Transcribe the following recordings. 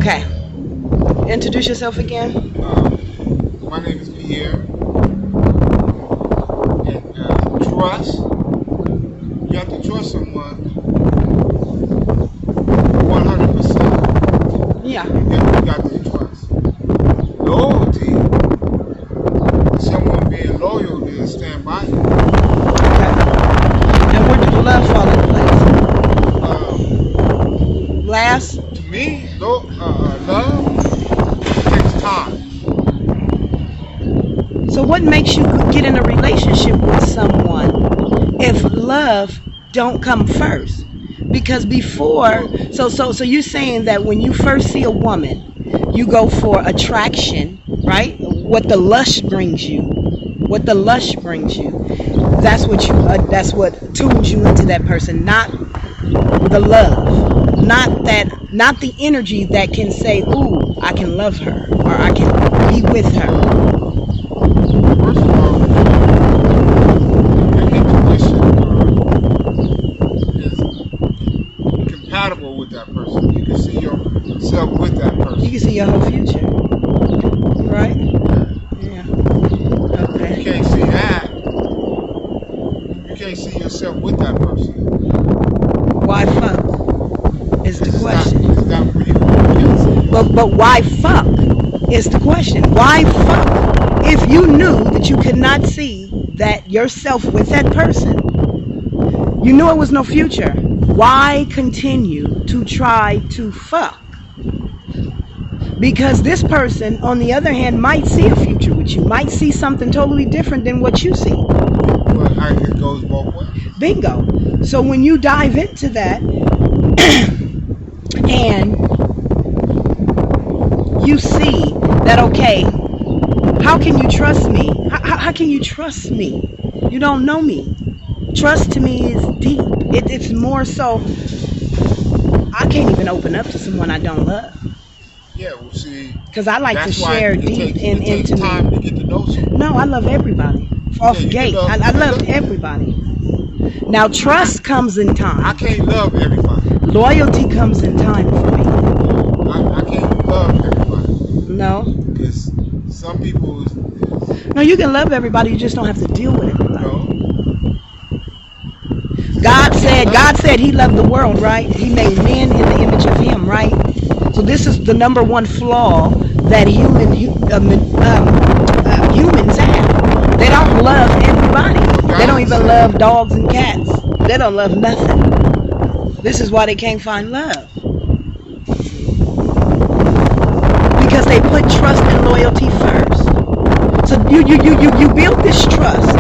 Okay. Introduce yourself again. My name is Pierre. And trust. You have to trust someone 100%. Yeah. You got to trust. Loyalty is someone being loyal to stand by you. Okay. And where did love fall into place? Last. To me, love takes time. So what makes you get in a relationship with someone if love don't come first? Because before, so you're saying that when you first see a woman, you go for attraction, right? What the lust brings you. What the lust brings you. That's what tunes you into that person, not the love, not the energy that can say, "Ooh, I can love her," or "I can be with her." First of all, your intuition is compatible with that person. You can see yourself with that person. You can see your whole future, right? Yeah. Okay. You can't see that. You can't see yourself with that person. Why fuck is the question. It's not for you. Can't see But why fuck is the question. Why fuck if you knew that you could not see that yourself with that person? You knew it was no future. Why continue to try to fuck? Because this person, on the other hand, might see a future with you, might see something totally different than what you see. But it goes both ways. Bingo. So when you dive into that and you see that, okay, how can you trust me? How can you trust me? You don't know me. Trust to me is deep. It's more so, I can't even open up to someone I don't love. Yeah, well, see. Because I like to That's why share it deep takes into time me. to get to know someone. No, I love everybody. Off Yeah, gate. you I love everybody. Now, trust comes in I time. can't love everybody. Loyalty comes in time for me. I can't love everybody. No. Because some people No, you can love everybody. You just don't have to deal with everybody. know. God said he loved the world, right? He made men in the image of him, right? So this is the number one flaw that humans have. They don't love everybody. They don't even love dogs and cats. They don't love nothing. This is why they can't find love. Because they put trust and loyalty first. So you build this trust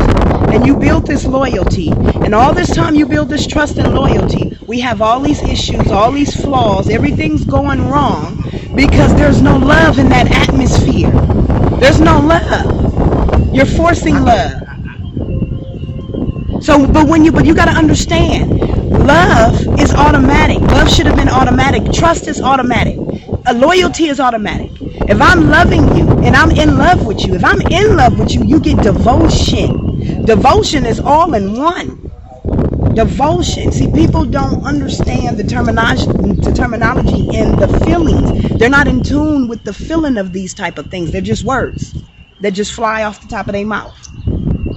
and you build this loyalty, and all this time you build this trust and loyalty, we have all these issues, all these flaws, everything's going wrong because there's no love in that atmosphere. There's no love. You're forcing love. So, but you got to understand, love is automatic. Love should have been automatic. Trust is automatic. Loyalty is automatic. If I'm loving you and I'm in love with you, if I'm in love with you, you get devotion. Devotion is all in one. Devotion. See, people don't understand the terminology and the feelings. They're not in tune with the feeling of these type of things. They're just words that just fly off the top of their mouth.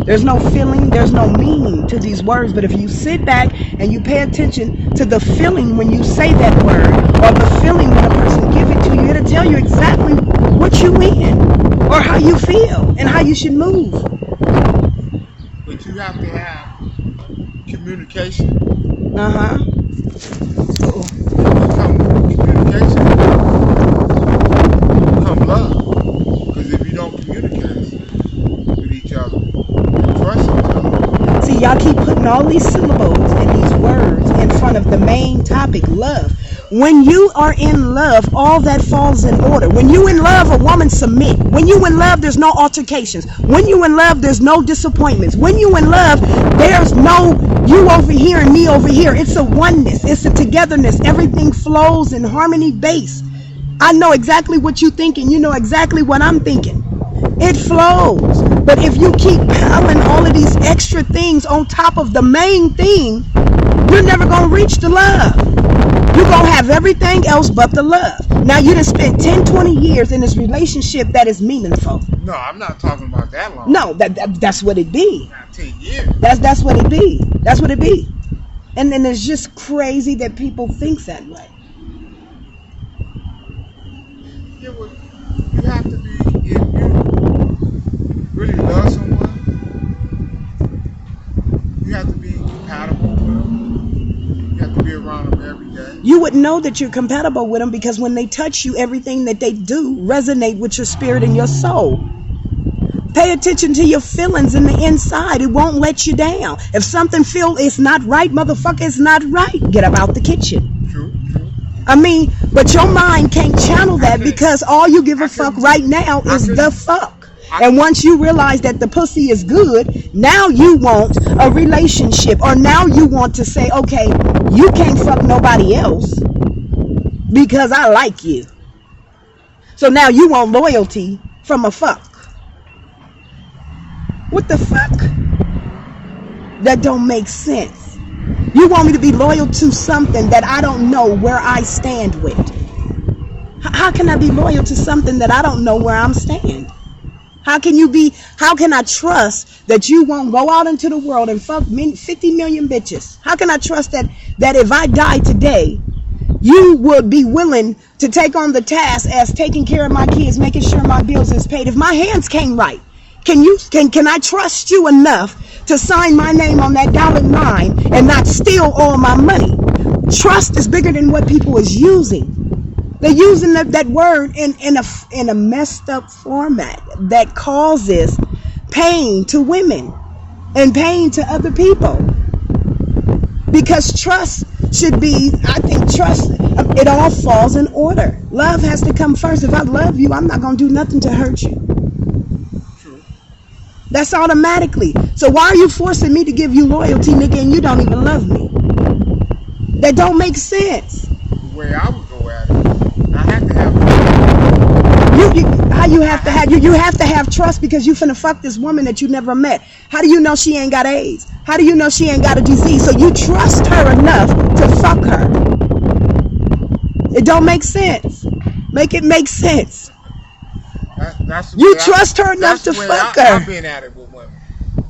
There's no feeling, there's no meaning to these words. But if you sit back and you pay attention to the feeling when you say that word, or the feeling when a person give it to you, it'll tell you exactly what you in, or how you feel, and how you should move. But you have to have communication. Uh-huh. Come communication, come love. Because if you don't communicate with each other, trust each other. See, y'all keep putting all these syllables and these words in front of the main topic, love. When you are in love, all that falls in order. When you in love, a woman submit. When you in love, there's no altercations. When you in love, there's no disappointments. When you in love, there's no you over here and me over here. It's a oneness. It's a togetherness. Everything flows in harmony base. I know exactly what you're thinking. You know exactly what I'm thinking. It flows. But if you keep piling all of these extra things on top of the main thing, you're never going to reach the love. You're going to have everything else but the love. Now you done spent 10, 20 years in this relationship that is meaningful. No, I'm not talking about that long. No, that's what it be. Not 10 years. That's what it be. That's what it be. And then it's just crazy that people think that way. Yeah, well, you have to be, if you really love someone, you have to be compatible with them. You have to be around them every day. You would know that you're compatible with them because when they touch you, everything that they do resonate with your spirit and your soul. Pay attention to your feelings in the inside. It won't let you down. If something feel it's not right, motherfucker, it's not right. Get up out the kitchen. True. I mean, but your mind can't channel that because all you give a fuck right now is the fuck. And once you realize that the pussy is good, now you want a relationship, or now you want to say, okay, you can't fuck nobody else because I like you. So now you want loyalty from a fuck. What the fuck? That don't make sense. You want me to be loyal to something that I don't know where I stand with. How can I be loyal to something that I don't know where I'm stand? How can I trust that you won't go out into the world and fuck 50 million bitches? How can I trust that if I die today, you would be willing to take on the task as taking care of my kids, making sure my bills is paid? If my hands came right, can I trust you enough to sign my name on that dotted line and not steal all my money? Trust is bigger than what people is using. They're using that word in a messed up format that causes pain to women and pain to other people. Because trust should be, I think trust, it all falls in order. Love has to come first. If I love you, I'm not going to do nothing to hurt you. True. That's automatically. So why are you forcing me to give you loyalty, nigga, and you don't even love me? That don't make sense. The way I would go at it, I have to have you have to have trust because you finna fuck this woman that you never met. How do you know she ain't got AIDS? How do you know she ain't got a disease? So you trust her enough to fuck her. It don't make sense. Make it make sense. You trust her enough to fuck her. I've been at it with women.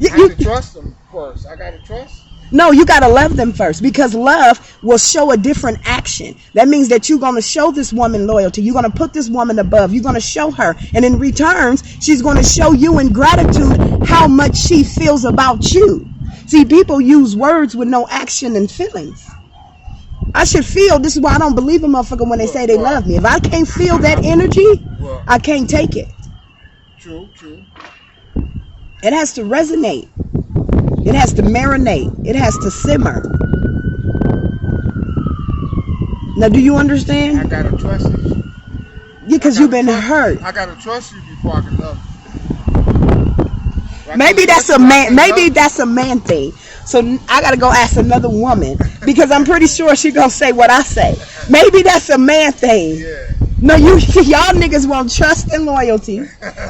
I have to trust them first. I gotta trust. No, you got to love them first, because love will show a different action. That means that you're going to show this woman loyalty. You're going to put this woman above. You're going to show her. And in returns, she's going to show you in gratitude how much she feels about you. See, people use words with no action and feelings. I should feel. This is why I don't believe a motherfucker when they say they love me. If I can't feel that energy, I can't take it. True. It has to resonate. It has to marinate. It has to simmer. Now, do you understand? I gotta trust you. Yeah, because you've been hurt. I gotta trust you before I can love you. Maybe that's a man. Maybe that's a man thing. So I gotta go ask another woman because I'm pretty sure she gonna say what I say. Maybe that's a man thing. Yeah. No, y'all niggas want trust and loyalty.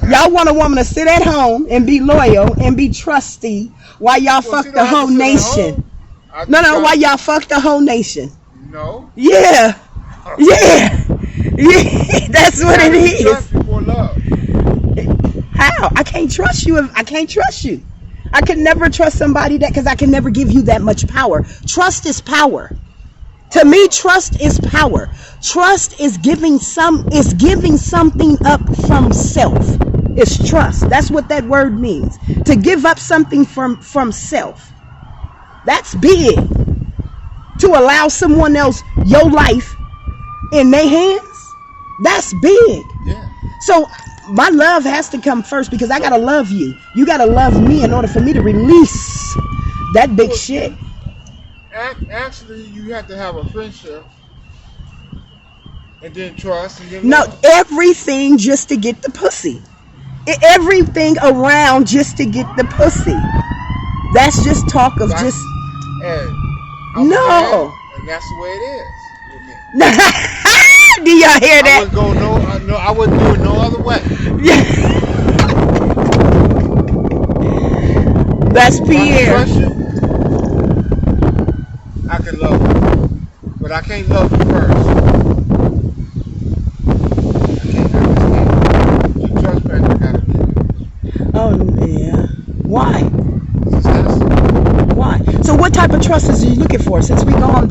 Y'all want a woman to sit at home and be loyal and be trusty while y'all fuck the whole nation. No, while y'all fuck the whole nation. No. Yeah. That's what it is. Trust before love. How? I can't trust you if I can't trust you. I can never trust somebody because I can never give you that much power. Trust is power. To me, trust is power. Trust is giving something up from self. It's trust. That's what that word means. To give up something from self. That's big. To allow someone else your life in their hands, that's big. Yeah. So my love has to come first because I gotta love you. You gotta love me in order for me to release that big shit. Actually, you have to have a friendship, and then trust, and then no, love. everything just to get the pussy. Everything around just to get the pussy. That's just talk of just. No. And that's the way it is with me. Do y'all hear that? I wouldn't do it no other way. That's Pierre. I can trust you, I can love you, but I can't love you first.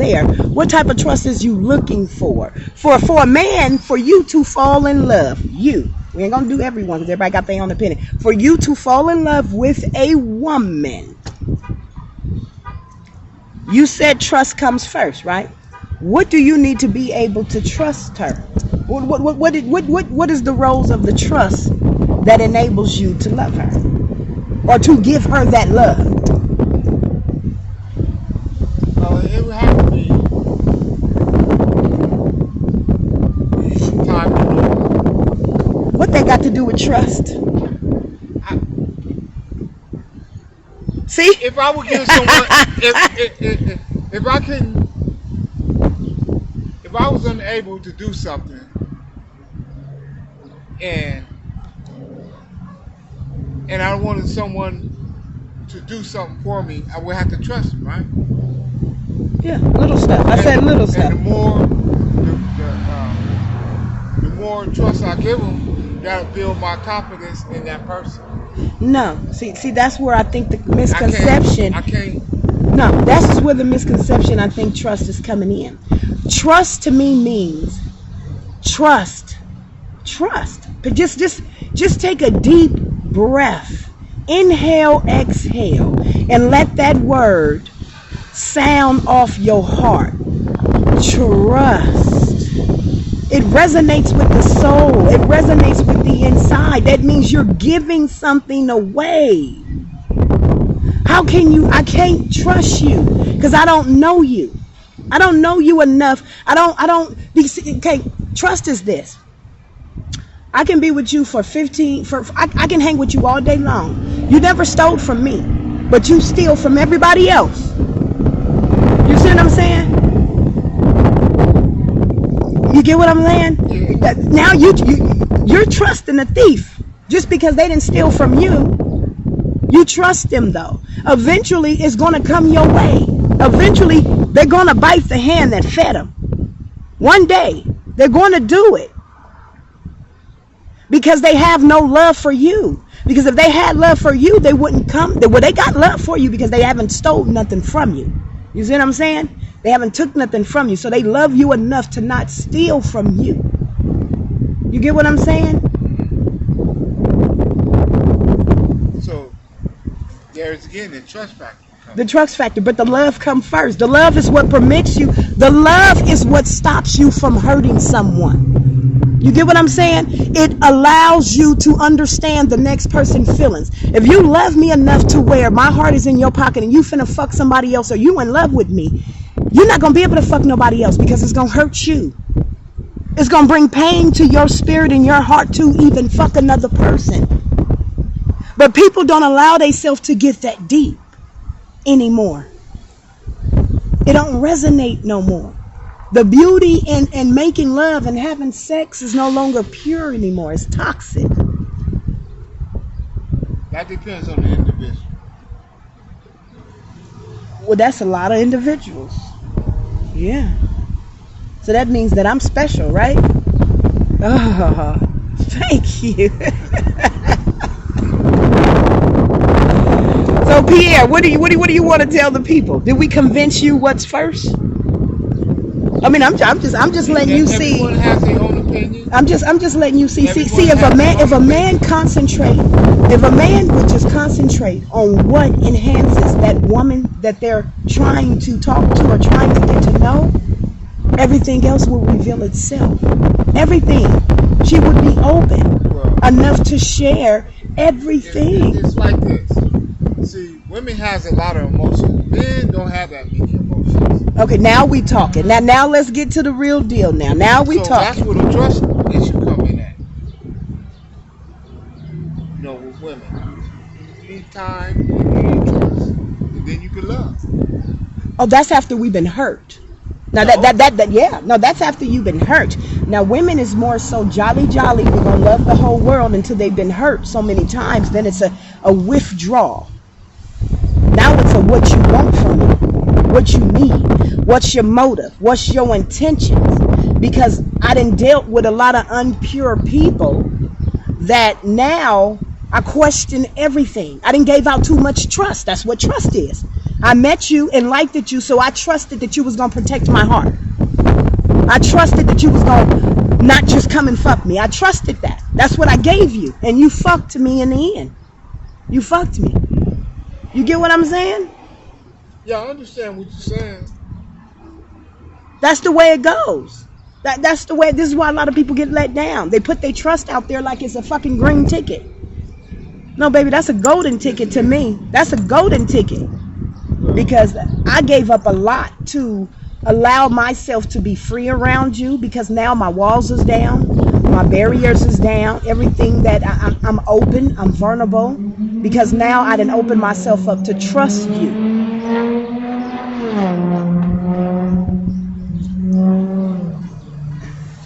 there. What type of trust is you looking for? For a man, for you to fall in love, we ain't gonna do everyone because everybody got their own opinion. For you to fall in love with a woman, you said trust comes first, right? What do you need to be able to trust her? What is the roles of the trust that enables you to love her or to give her that love? It would have to be some time to know. What they got to do with trust? See? If I would give someone, if I was unable to do something, and I wanted someone to do something for me, I would have to trust them, right? Yeah, little stuff. I said little stuff. And the more trust I give them, that'll build my confidence in that person. No, see, that's where I think the misconception. I can't. No, that's where the misconception. I think trust is coming in. Trust to me means trust. But just take a deep breath. Inhale, exhale, and let that word sound off your heart. Trust. It resonates with the soul. It resonates with the inside. That means you're giving something away. How can you? I can't trust you because I don't know you. I don't know you enough. Okay, trust is this. I can be with you for 15, I can hang with you all day long. You never stole from me, but you steal from everybody else. You see what I'm saying? You get what I'm saying? Now you're trusting a thief just because they didn't steal from you. You trust them though. Eventually it's going to come your way. Eventually they're going to bite the hand that fed them. One day they're going to do it. Because they have no love for you. Because if they had love for you, they wouldn't come. Well, they got love for you because they haven't stole nothing from you. You see what I'm saying? They haven't took nothing from you. So they love you enough to not steal from you. You get what I'm saying? So there's again the trust factor. The trust factor. But the love comes first. The love is what permits you. The love is what stops you from hurting someone. You get what I'm saying? It allows you to understand the next person's feelings. If you love me enough to where my heart is in your pocket and you finna fuck somebody else or you in love with me, you're not gonna be able to fuck nobody else because it's gonna hurt you. It's gonna bring pain to your spirit and your heart to even fuck another person. But people don't allow themselves to get that deep anymore. It don't resonate no more. The beauty in making love and having sex is no longer pure anymore. It's toxic. That depends on the individual. Well, that's a lot of individuals. Yeah. So that means that I'm special, right? Oh, thank you. So Pierre, what do you want to tell the people? Did we convince you what's first? I mean, I'm just letting you see. Everyone has their own opinion. I'm just letting you see. See, if a man would just concentrate on what enhances that woman that they're trying to talk to or trying to get to know, everything else will reveal itself. Everything. She would be open enough to share everything. It's like this. See, women has a lot of emotions. Men don't have that many emotions. Okay, now we talking. Now let's get to the real deal. Now we talking. That's where the trust issue come in at. You know, with women, you need time, you need trust, and then you can love. Oh, that's after we've been hurt. Now that's after you've been hurt. Now women is more so jolly. We're gonna love the whole world until they've been hurt so many times. Then it's a withdrawal. Now it's a what you want from me, what you need, what's your motive, what's your intentions. Because I done dealt with a lot of impure people that now I question everything. I done gave out too much trust. That's what trust is. I met you and liked you, so I trusted that you was going to protect my heart. I trusted that you was going to not just come and fuck me. I trusted that. That's what I gave you. And you fucked me in the end. You fucked me. You get what I'm saying? Yeah, I understand what you're saying. That's the way it goes. That's the way. This is why a lot of people get let down. They put their trust out there like it's a fucking green ticket. No, baby, that's a golden ticket to me. That's a golden ticket. Because I gave up a lot to allow myself to be free around you, because now my walls is down, my barriers is down, everything that I'm open, I'm vulnerable, because now I didn't open myself up to trust you.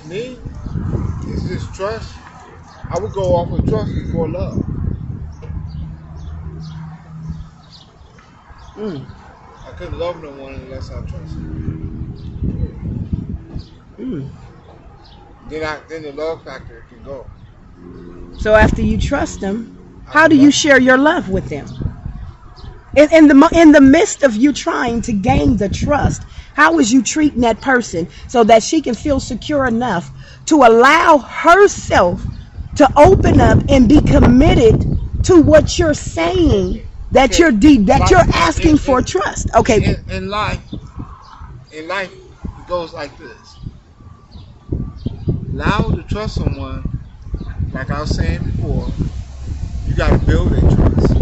Me, is this trust? I would go off of trust before love. I couldn't love no one unless I trusted. Then the love factor can go. So after you trust them, how do you share your love with them? In the midst of you trying to gain the trust, how is you treating that person so that she can feel secure enough to allow herself to open up and be committed to what you're saying, that you're asking for trust? Okay. In life, it goes like this. Allow to trust someone, like I was saying before, you got to build a trust.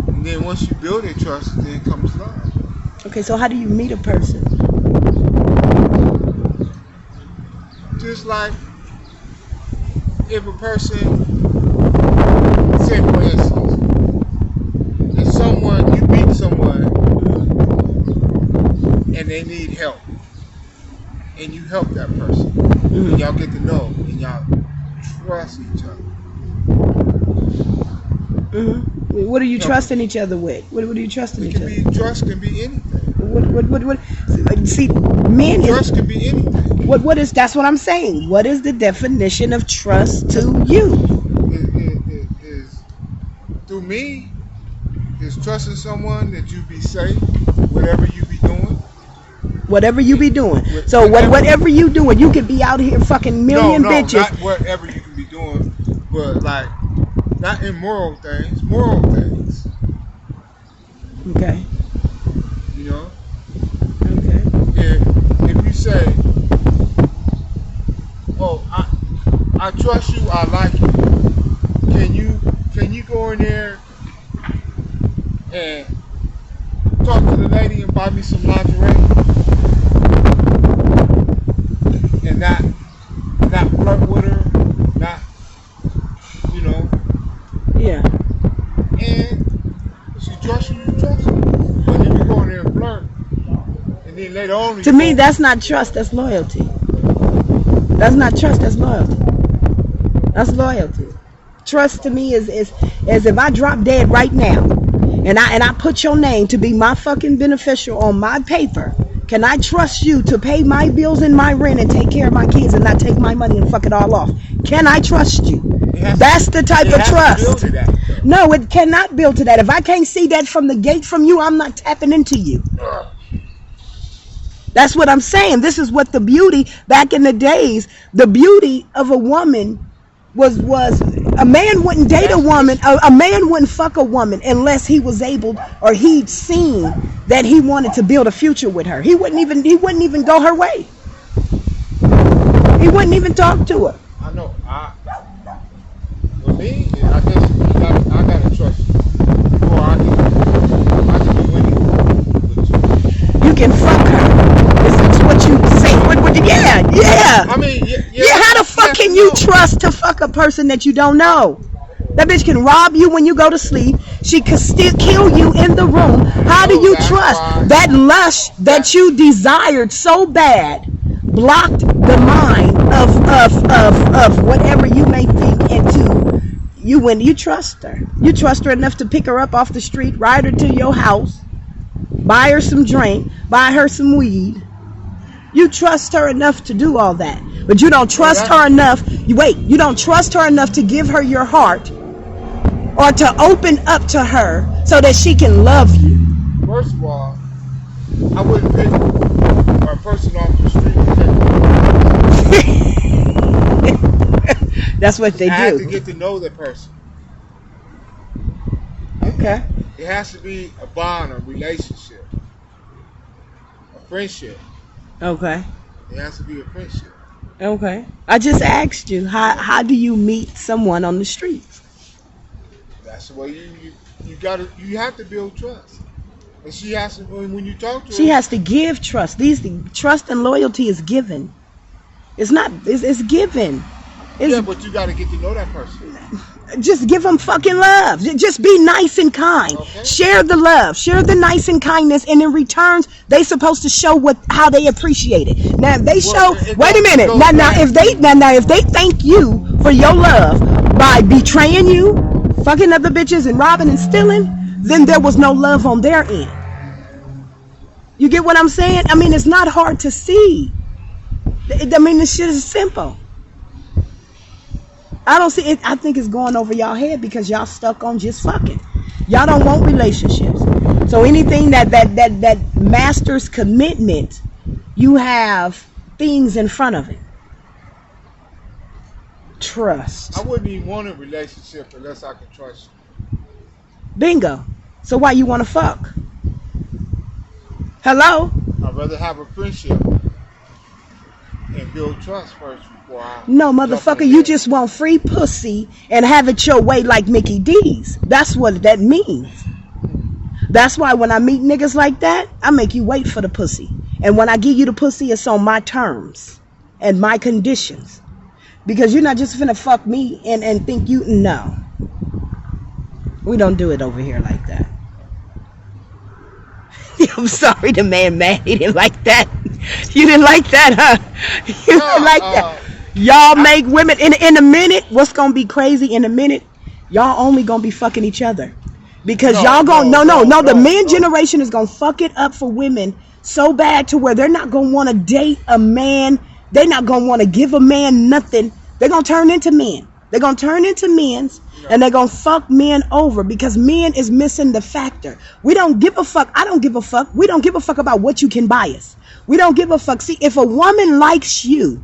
And then once you build a trust, then comes love. Okay, so how do you meet a person? Just like if a person, say for instance, if you meet someone and they need help, and you help that person, and y'all get to know, and y'all trust each other. What are you trusting each other with? What are you trusting each other? Trust can be anything. What? See, men. Trust can be anything. What is? That's what I'm saying. What is the definition of trust to you? It is through me. Is trusting someone that you be safe, whatever you be doing. Whatever you be doing. So whatever you doing, you could be out here fucking million bitches. Not whatever you can be doing, but like not immoral things, moral things. Okay. You know. Okay. If you say, "Oh, I trust you, I like you," can you go in there and talk to the lady and buy me some lingerie? And not flirt with her, not, you know. Yeah. And if she trusts you, you trust her. But if you go in there and flirt, and then later on, to me, that's not trust. That's loyalty. That's not trust. That's loyalty. That's loyalty. Trust to me is if I drop dead right now, and I put your name to be my fucking beneficial on my paper. Can I trust you to pay my bills and my rent and take care of my kids and not take my money and fuck it all off? Can I trust you? That's the type of trust. No, it cannot build to that. If I can't see that from the gate from you, I'm not tapping into you. That's what I'm saying. This is what the beauty, back in the days, the beauty of a woman was a man wouldn't date a woman, a man wouldn't fuck a woman unless he was able, or he'd seen that he wanted to build a future with her. He wouldn't even go her way. He wouldn't even talk to her. I know. With me, I guess I gotta trust you before I can do anything with you. You can fuck her. This is what you say. Yeah. I mean, How the fuck can you trust to fuck a person that you don't know? That bitch can rob you when you go to sleep. She could still kill you in the room. How do you trust? That lust that you desired so bad blocked the mind of whatever you may think into you when you trust her. You trust her enough to pick her up off the street, ride her to your house, buy her some drink, buy her some weed. You trust her enough to do all that. But you don't trust her enough. You don't trust her enough to give her your heart or to open up to her so that she can love you. first of all, I wouldn't pick a person off the street. That's what they I have to do. get to know the person. Okay. It has to be a bond, a relationship, a friendship. Okay. It has to be a friendship. Okay. I just asked you, how do you meet someone on the street? That's the way you have to build trust. And she has to, when you talk to She her, has to give trust. Trust and loyalty is given. It's not. It's given. yeah, but you got to get to know that person. Just give them fucking love. Just be nice and kind. Okay. Share the love. Share the nice and kindness, and in returns, they supposed to show how they appreciate it. Now, if they show. Wait a minute. Now, if they thank you for your love by betraying you, fucking other bitches, and robbing and stealing, then there was no love on their end. You get what I'm saying? I mean, it's not hard to see. I mean, this shit is simple. I don't see it. I think it's going over y'all head because y'all stuck on just fucking. Y'all don't want relationships. So anything that masters commitment, you have things in front of it. Trust. I wouldn't even want a relationship unless I could trust you. Bingo. So why you want to fuck? Hello? I'd rather have a friendship and build trust first before I. No, motherfucker, you just want free pussy and have it your way like Mickey D's. That's what that means. That's why when I meet niggas like that, I make you wait for the pussy. And when I give you the pussy, it's on my terms and my conditions. Because you're not just finna fuck me and think you, no. We don't do it over here like that. I'm sorry, the man mad. He didn't like that. You didn't like that, huh? You didn't like that. Y'all make women, in a minute, what's gonna be crazy in a minute, y'all only gonna be fucking each other. Because y'all gonna, the men generation is gonna fuck it up for women so bad to where they're not gonna wanna date a man. They're not gonna wanna give a man nothing. They're gonna turn into men. They're gonna turn into men's and they're gonna fuck men over because men is missing the factor. We don't give a fuck. I don't give a fuck. We don't give a fuck about what you can buy us. We don't give a fuck. See, if a woman likes you,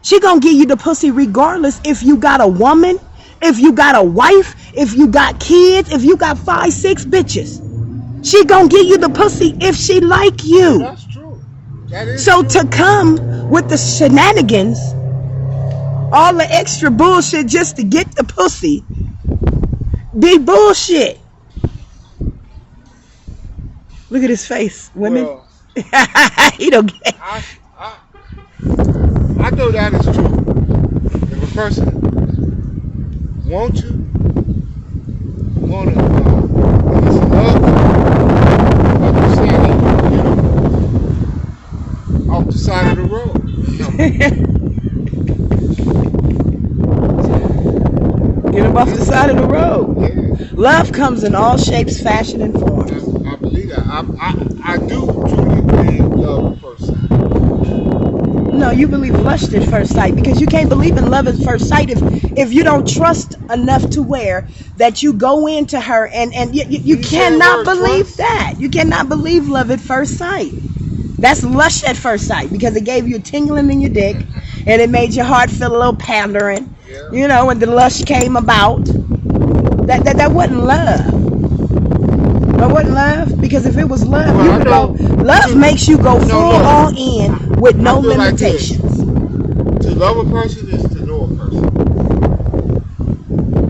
she gonna give you the pussy regardless if you got a woman, if you got a wife, if you got kids, if you got 5, 6 bitches. She gonna give you the pussy if she like you. That's true. That is so true. To come with the shenanigans, all the extra bullshit just to get the pussy, be bullshit. Look at his face, women. Well, he don't get. I know that is true. If a person wants you, want to, it's love, like you said, off the side of the road. Get him off the side of the road. Yeah. Love comes in all shapes, fashion, and forms. I believe that. I do truly believe love at first sight. No, you believe lust at first sight because you can't believe in love at first sight if you don't trust enough to where that you go into her and you cannot believe trust? That. You cannot believe love at first sight. That's lust at first sight because it gave you a tingling in your dick and it made your heart feel a little pandering. Yeah. You know, when the lust came about. That wasn't love. That wasn't love because if it was love, well, you would go. Love makes you go full all in with no limitations. Like to love a person is to know a person.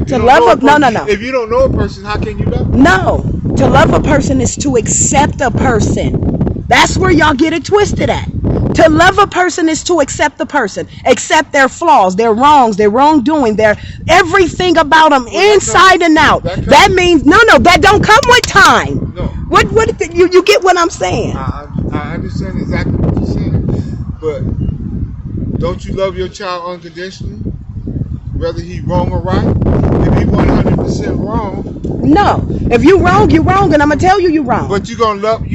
To love a no. If you don't know a person, how can you love them? No. To love a person is to accept a person. That's where y'all get it twisted at. To love a person is to accept the person, accept their flaws, their wrongs, their wrongdoing, their everything about them inside and out. That means that don't come with time. No. What you get what I'm saying? I understand exactly what you're saying, but don't you love your child unconditionally, whether he wrong or right? If he 100% wrong. No, if you wrong, you're wrong, and I'm gonna tell you you're wrong. But you love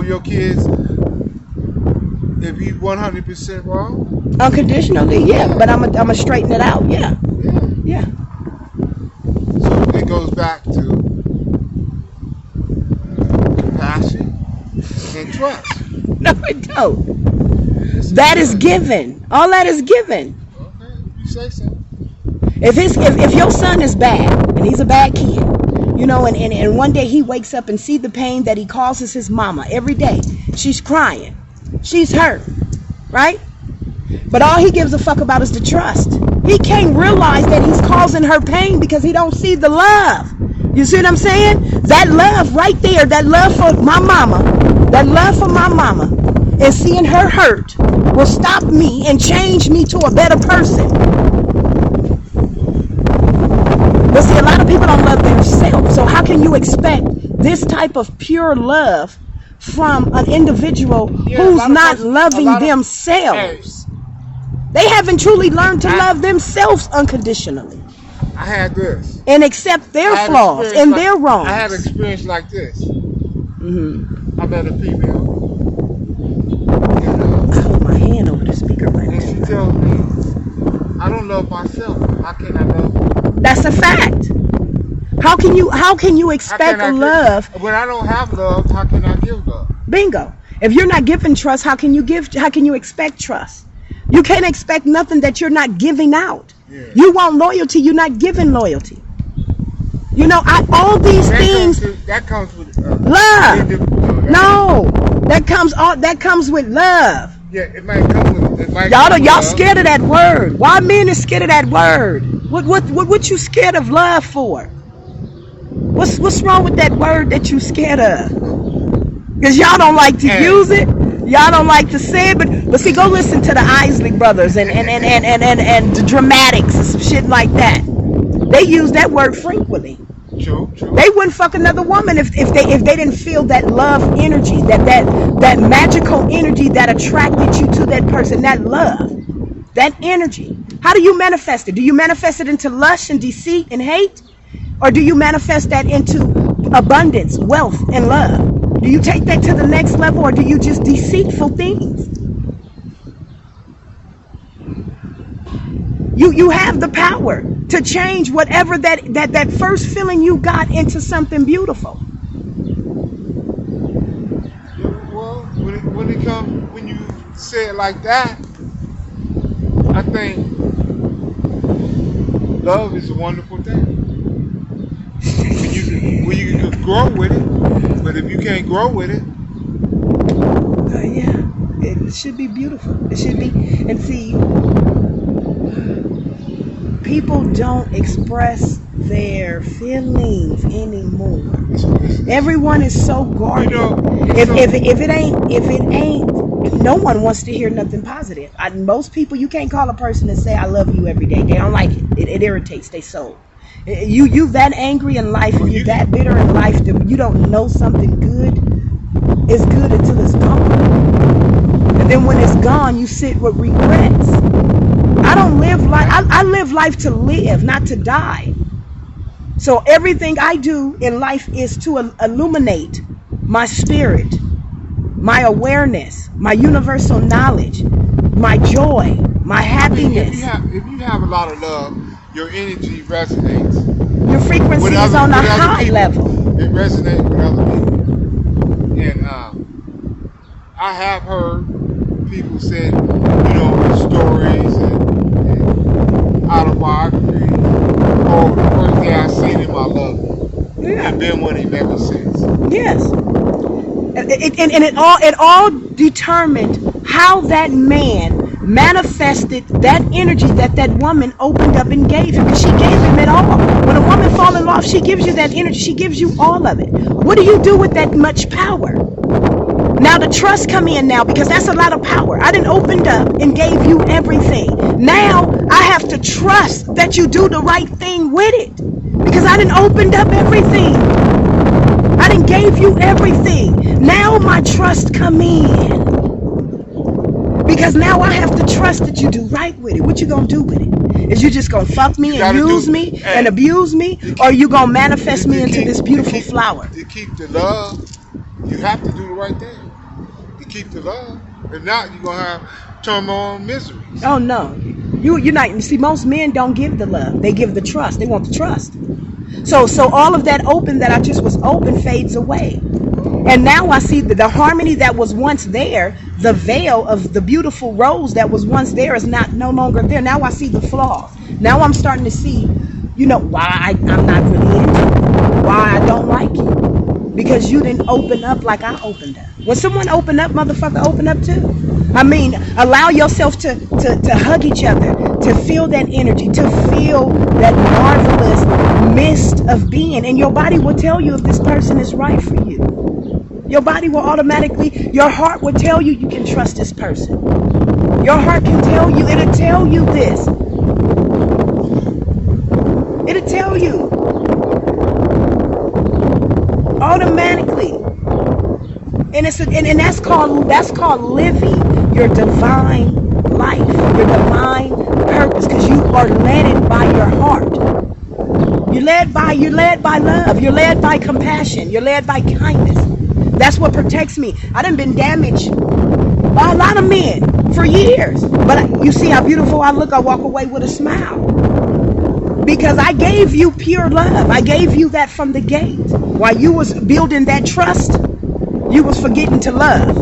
your kids. If he's 100% wrong? Unconditionally, yeah. But I'm a straighten it out, yeah. Yeah. So it goes back to and trust. No, it don't. Yes, it That is does. given. All that is given. Okay, you say so. If your son is bad and he's a bad kid, you know, and one day he wakes up and see the pain that he causes his mama every day. She's crying. She's hurt. Right? But all he gives a fuck about is the trust. He can't realize that he's causing her pain because he don't see the love. You see what I'm saying? That love right there, that love for my mama, and seeing her hurt will stop me and change me to a better person. But see, a lot of people don't love themselves. So how can you expect this type of pure love from an individual who's not loving themselves? They haven't truly learned to love themselves unconditionally I had this. and accept their flaws and their wrongs. I had an experience like this. Mm-hmm. I met a female. And, I hold my hand over the speaker right and she now. tells me, I don't love myself. How can I love you? That's a fact. How can you expect love? When I don't have love, how can I give love? Bingo. If you're not giving trust, how can you expect trust? You can't expect nothing that you're not giving out. Yeah. You want loyalty, you're not giving loyalty. You know, all these things. That comes with love. No, that comes with love. Yeah, it might come with. It might Y'all scared of that word. Why men are scared of that word? What you scared of love for? What's wrong with that word that you scared of? Because y'all don't like to use it. Y'all don't like to say it, but see, go listen to the Isley Brothers and the Dramatics and shit like that. They use that word frequently. True. They wouldn't fuck another woman if they didn't feel that love energy, that magical energy that attracted you to that person, that love, that energy. How do you manifest it? Do you manifest it into lust and deceit and hate? Or do you manifest that into abundance, wealth, and love? Do you take that to the next level, or do you just deceitful things? You have the power to change whatever that first feeling you got into something beautiful. Well, when you say it like that, I think love is a wonderful thing. When you can grow with it, but if you can't grow with it, yeah, it should be beautiful. It should be. And see, people don't express their feelings anymore. Everyone is so guarded. If it ain't, no one wants to hear nothing positive. Most people, you can't call a person and say I love you every day. They don't like it. It irritates their soul. You that angry in life, and you that bitter in life that you don't know something good is good until it's gone. And then when it's gone, you sit with regrets. I don't live life. I live life to live, not to die. So everything I do in life is to illuminate my spirit, my awareness, my universal knowledge, my joy, my happiness. If you have a lot of love, your energy resonates. Your frequency is on a high level. It resonates with other people. And I have heard people say, stories and autobiographies. Oh, the first day I seen him, I loved him. Yeah. And been with him ever since. Yes. It all determined how that man manifested that energy that woman opened up and gave him, because she gave him it all. When a woman falls in love, she gives you that energy. She gives you all of it. What do you do with that much power? Now the trust come in now, because that's a lot of power. I done opened up and gave you everything. Now I have to trust that you do the right thing with it, because I done opened up everything. I done gave you everything. Now my trust come in. Because now I have to trust that you do right with it. What you gonna do with it? Is you just gonna fuck me and use me and abuse me? Or you gonna manifest me into this beautiful flower? To keep the love, you have to do the right thing. To keep the love. If not, you're gonna have turmoil and misery. Oh no. You're not. You see, most men don't give the love. They give the trust. They want the trust. So all of that open that I just was open fades away. And now I see the harmony that was once there. The veil of the beautiful rose that was once there is no longer there. Now I see the flaws. Now I'm starting to see, why I'm not really into you. Why I don't like you. Because you didn't open up like I opened up. When someone open up, motherfucker, open up too. I mean, allow yourself to hug each other, to feel that energy, to feel that marvelous mist of being. And your body will tell you if this person is right for you. Your body will automatically, your heart will tell you can trust this person. Your heart can tell you, it'll tell you this. It'll tell you. Automatically. And that's called living your divine life, your divine purpose, because you are led by your heart. You're led by love. You're led by compassion. You're led by kindness. That's what protects me. I done been damaged by a lot of men for years. But you see how beautiful I look? I walk away with a smile. Because I gave you pure love. I gave you that from the gate. While you was building that trust, you was forgetting to love.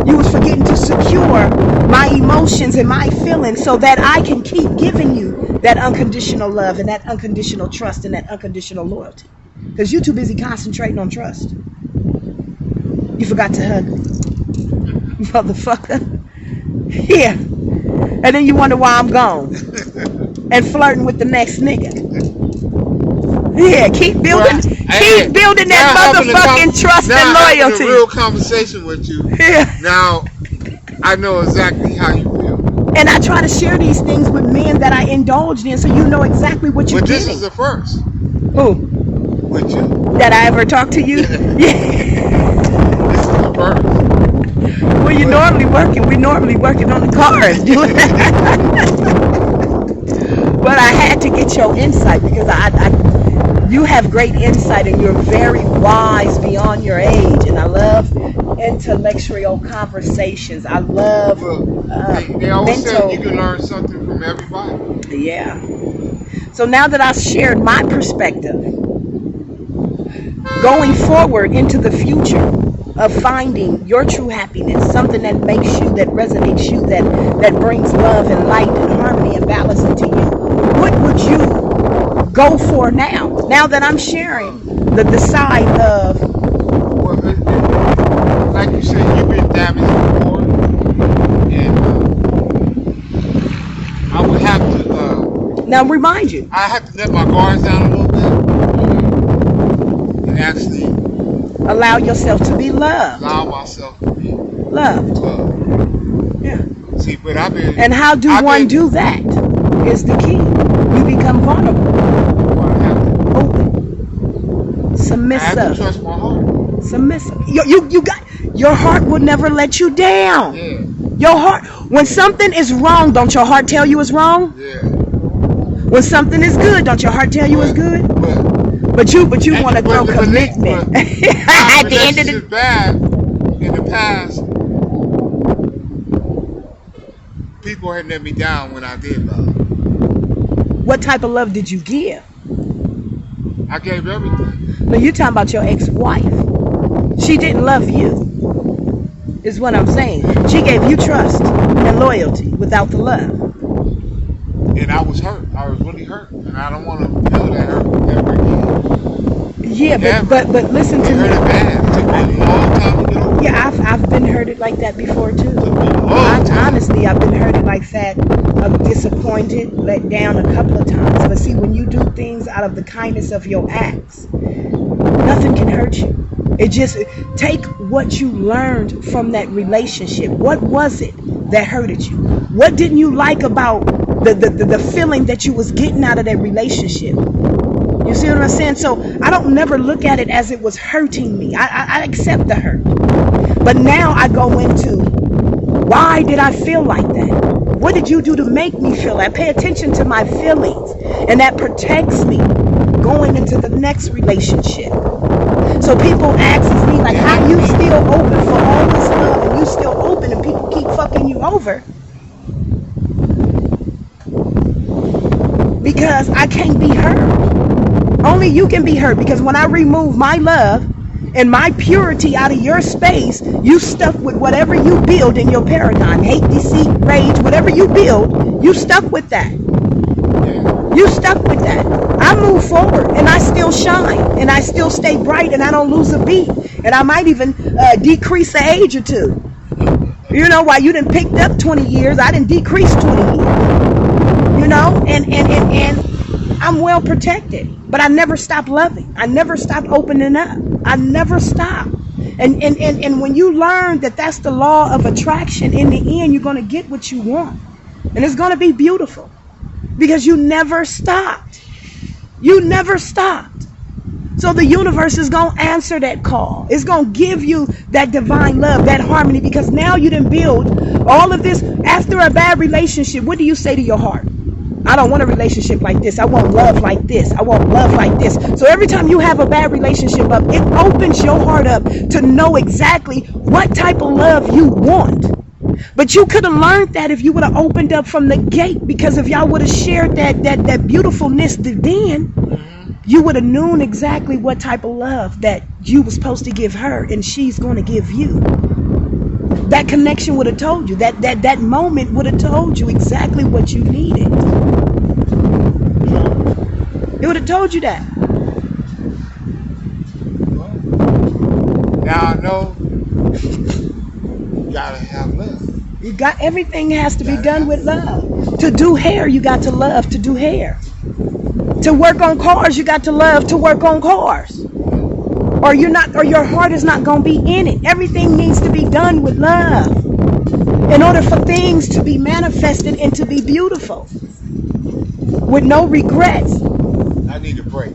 You was forgetting to secure my emotions and my feelings so that I can keep giving you that unconditional love and that unconditional trust and that unconditional loyalty. Because you're too busy concentrating on trust. You forgot to hug me. Motherfucker. Yeah. And then you wonder why I'm gone. And flirting with the next nigga. Yeah, keep building that motherfucking trust and loyalty. Now having a real conversation with you. Yeah. Now I know exactly how you feel. And I try to share these things with men that I indulged in, so you know exactly what you're getting. But this is the first. Who? With you. That I ever talked to you? Yeah. This is the first. Well, we're normally working on the cars. But I had to get your insight because you have great insight and you're very wise beyond your age. And I love intellectual conversations. I love they always say you can learn something from everybody. Yeah. So now that I've shared my perspective, going forward into the future of finding your true happiness, something that makes you, that resonates you, that brings love and light and harmony and balance into you, what would you go for now? Now that I'm sharing the side of... Well, like you said, you've been damaged before, and I would have to... now remind you. I have to let my guards down a little bit, and actually... allow yourself to be loved. Allow myself to be loved. Yeah. See, but I've been... And how do one do that? Is the key. You become vulnerable. Open. Submissive. I have to trust my heart. Submissive. You got... Your heart will never let you down. Yeah. Your heart... When something is wrong, don't your heart tell you it's wrong? Yeah. When something is good, don't your heart tell you it's good? But you want to throw commitment. At the end of the bad in the past, people had let me down when I did love. What type of love did you give? I gave everything. No, you're talking about your ex-wife. She didn't love you, is what I'm saying. She gave you trust and loyalty without the love. And I was hurt. I was really hurt, and I don't want to feel that hurt ever again. Yeah, but listen to me. It bad. It took me a long time to get over. Yeah, I've been hurted like that before too. Honestly, I've been hurted like that. I'm disappointed, let down a couple of times. But see, when you do things out of the kindness of your acts, nothing can hurt you. It just take what you learned from that relationship. What was it that hurted you? What didn't you like about the feeling that you was getting out of that relationship? You see what I'm saying? So I don't never look at it as it was hurting me. I accept the hurt. But now I go into, why did I feel like that? What did you do to make me feel that? Pay attention to my feelings. And that protects me going into the next relationship. So people ask me, like, how you still open for all this love and you still open and people keep fucking you over? Because I can't be hurt. Only you can be hurt, because when I remove my love and my purity out of your space, you stuck with whatever you build in your paradigm. Hate, deceit, rage, whatever you build, you stuck with that. You stuck with that. I move forward and I still shine and I still stay bright and I don't lose a beat. And I might even decrease an age or two. You know, while you done picked up 20 years, I didn't decrease 20 years. You know, and I'm well protected. But I never stop loving. I never stop opening up. I never stop. And when you learn that that's the law of attraction, in the end, you're going to get what you want. And it's going to be beautiful. Because you never stopped. You never stopped. So the universe is going to answer that call. It's going to give you that divine love, that harmony. Because now you done build all of this. After a bad relationship, what do you say to your heart? I don't want a relationship like this. I want love like this. I want love like this. So every time you have a bad relationship up, it opens your heart up to know exactly what type of love you want. But you could have learned that if you would have opened up from the gate, because if y'all would have shared that beautifulness then, you would have known exactly what type of love that you were supposed to give her and she's going to give you. That connection would have told you, that moment would have told you exactly what you needed. It would have told you that. Now I know you gotta have love. You got, everything has to be done with love. To do hair, you got to love to do hair. To work on cars, you got to love to work on cars. Or you're not, or your heart is not going to be in it. Everything needs to be done with love in order for things to be manifested and to be beautiful with no regrets. I need a break.